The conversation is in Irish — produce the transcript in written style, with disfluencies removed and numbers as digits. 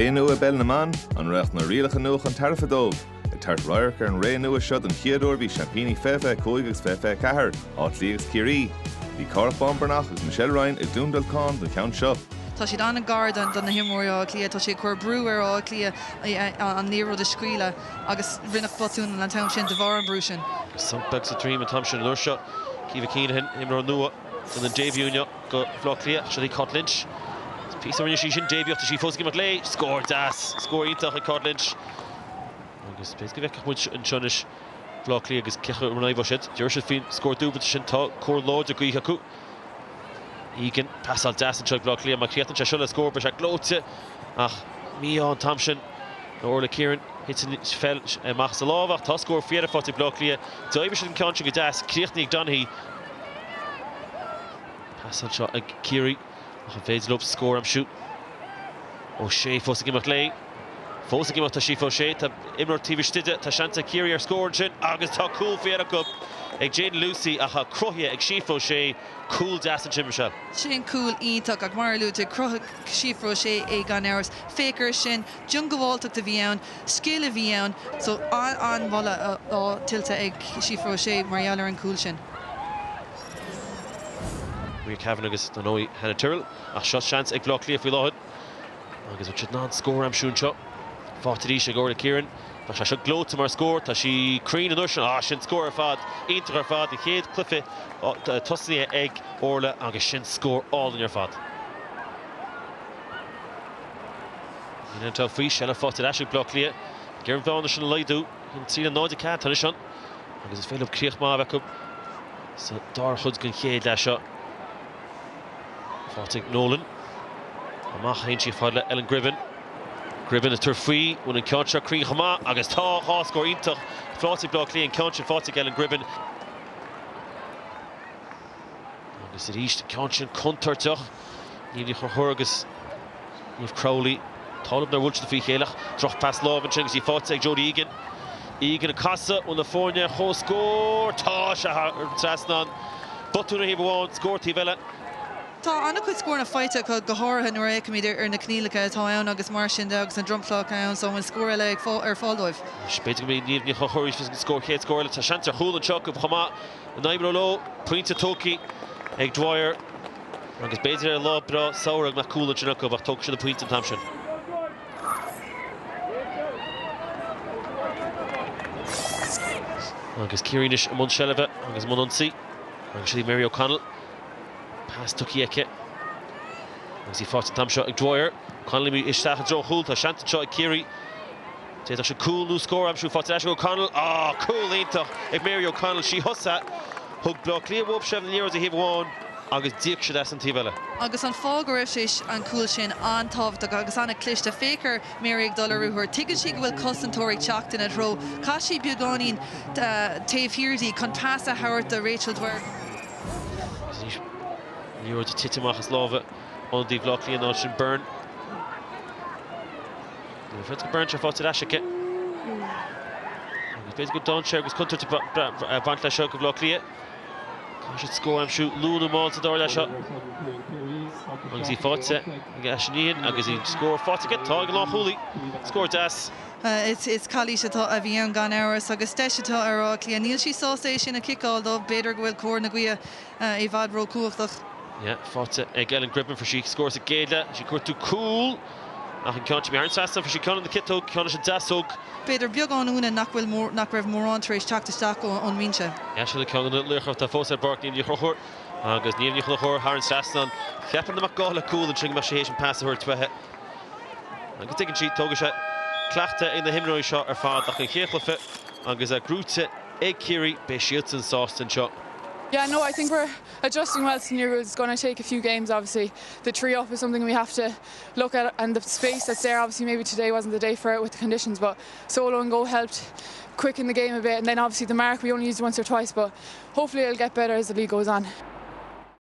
Réanú a Belnaman an recht na rialach an nuach an tarfadóg. I tart roiarch an réanú a siod an chiador bhí champíní fefe cóigus fefe cahar átlígus Ciarraí. Bhí Carach Bombernach agus Michelle Ryan ag dúndal con don count seo. Tá si an gardan don na himóir á Cliath, tá si chuir breúir á Cliath an níro de scríile agus rinach botún an town sin de bhar an brúsin. Sumpeg sa trím an tam sin lúr seo. Cíomh cíine himrá nua san an débhúne go bhlá Cliath, Ciarraí Cod Lynch. Pís a rinne sin débhíocht sí fós gimach lé, scór das, scór ítach a Cod Lynch. Agus pés go bheiceach muid an sionis bhlá Cliath agus cecha an raibh siad. Dúir siad fin scór dúbal sin tá cór lóid a gcuí acu. Egan pasal das an seag bhlá Cliath, má Cliath an se siúla scór be se glóte ach mí an tam sin na orla Kieran hitin fel mach sa lábhach tá scór fiad a fáte bhlá Cliath. D'oibh siad an cáinte go das, Cliachtnaí ag Donahí. Pasal seo ag Ciarraí. Ach féidir lop scór am siút. Ó sé fós a gimach lé. Fós a gimach tá sí fós sé, tá imreoir tíbhir stide, tá seanta Ciarraí ar scór sin, agus tá cúl fiad acu ag Jane Lucy a cha cruthe ag sí fós sé, cúl das an sin Michelle. Sin cúl ítach ag mar lúte cruthe sí fós sé ag an áras. Fécar sin, djungahálteach de bhí ann, scéal a bhí ann, so an bhla á tiltte ag sí fós sé mar an cúl sin. Rí Cavan agus don óí hena Tyrrell ach seo seans ag bhlá Cliath faoi láthad agus bhil siad ná scór am siún seo fátarí sé ggóir Kieran tá sé seo glóta mar scór tá sí crín an uisina sin scór ar fad iontar ar fad I chéad cluife tosaí ag orla agus sin scór álainn ar fad. Íon tá faoi sena fátaí leis ag bhlá Cliath Gearan bhána sin leidú an tí an náide cá tána sin agus is féile críoch má bheicú sa dar chud gon chéad leis seo. Fátig Nolan. Amach hain si fadle Ellen Gribben. Gribben is turfui when in Ciarraí Crí Chama agus tá scór ítach Fátig bhlá Cliath Ciarraí fátig Ellen Gribben. Agus a ríist Ciarraí contartach. Níomh chur agus níomh Crowley. Tálam nar bhúlte faoi chéalach. Troch pas lábhan sin agus í fátig ag Jody Egan. Egan a casa ó na fórne cho scór. Tá se trasnan. Botúna hí bháin scór tí bheile. Tá anna chuid scór na fáite chu go háirithe nuair éicimid ar na cnílacha tá ann agus mar sin agus an drumplach ann so an scór eile ar fáildóibh. Spéidir go mí níomh choirí fis an scór chéad scóir le tá seanta chúil an seo go chama an naimró ló puinte tócaí ag Dwyer agus béidir ar lá bra saoirg na cúil an sin acu bach tóg sin na puinte an tam sin. Agus Ciarraí am Shelleve agus Mononsi agus sí Mary O'Connell. Pass tuí aice. Agus í fáte tam seo ag Dwyer. Connelly mí isteach an dro chúil tá seanta seo ag Ciarraí. Téad se cúlú scór am siú fáte leis O'Connell. Cúil ítach ag Mary O'Connell sí hosa thug bhlá Cliath bhób 7 euros a híomháin agus díoc sé an tí bheile. Agus an fág éis an cúil sin an tábhachtach agus anna cliste fécar Mary ag dollarúthir. Tuigeann si go bhfuil cosantóirí teachtain a ró. Cá sí beagáín taobh hirirtí chun pas a hairt a Rachel Dwyer. Níor de titimach as lábha an dí bhlá Cliath ná sin burn. Fred go burn se fáte leis aice. Agus béidir go don sé agus contar bhaint leis seo go bhlá Cliath. Cá siad scór am siú lúna máilta dá leis seo. Agus í fáte agus sin agus í scór fáte tá go lá chúlaí. Scór das. It's callíise tá a bhí an gan áras agus deisitá ar Cliath. Níl sí sásta sin a kickáil dó beidir go bhfuil cór na gcuia I bhad ró cuachtach. Yeah, fáte ag Ellen Gribben for she scores a géile. She cuirtú cúil ach an cáinte mearn sastan for she conan the kittóg, cána sin dasóg. Beidir beagán úna nach raibh mór an tar éis teachtasteach ón mínse. Ja, se le cána luchach tá fós ar barc níomh chochóir agus níomh chochóir Haran sastan. Cheapan amach gála cúil an tring mar sé hééis an pass a chuir twethe. Agus tuigeann siad tóga se cleachta in na himróí seo ar fád ach an chéchlufe agus a grúte ag Ciarraí be siad an sástan seo. Yeah, no, I think we're adjusting well to the new rules. It's going to take a few games, obviously. The tree up is something we have to look at, and the space that's there, obviously, maybe today wasn't the day for it with the conditions, but solo and go helped quicken the game a bit, and then obviously the mark, we only used it once or twice, but hopefully it'll get better as the league goes on.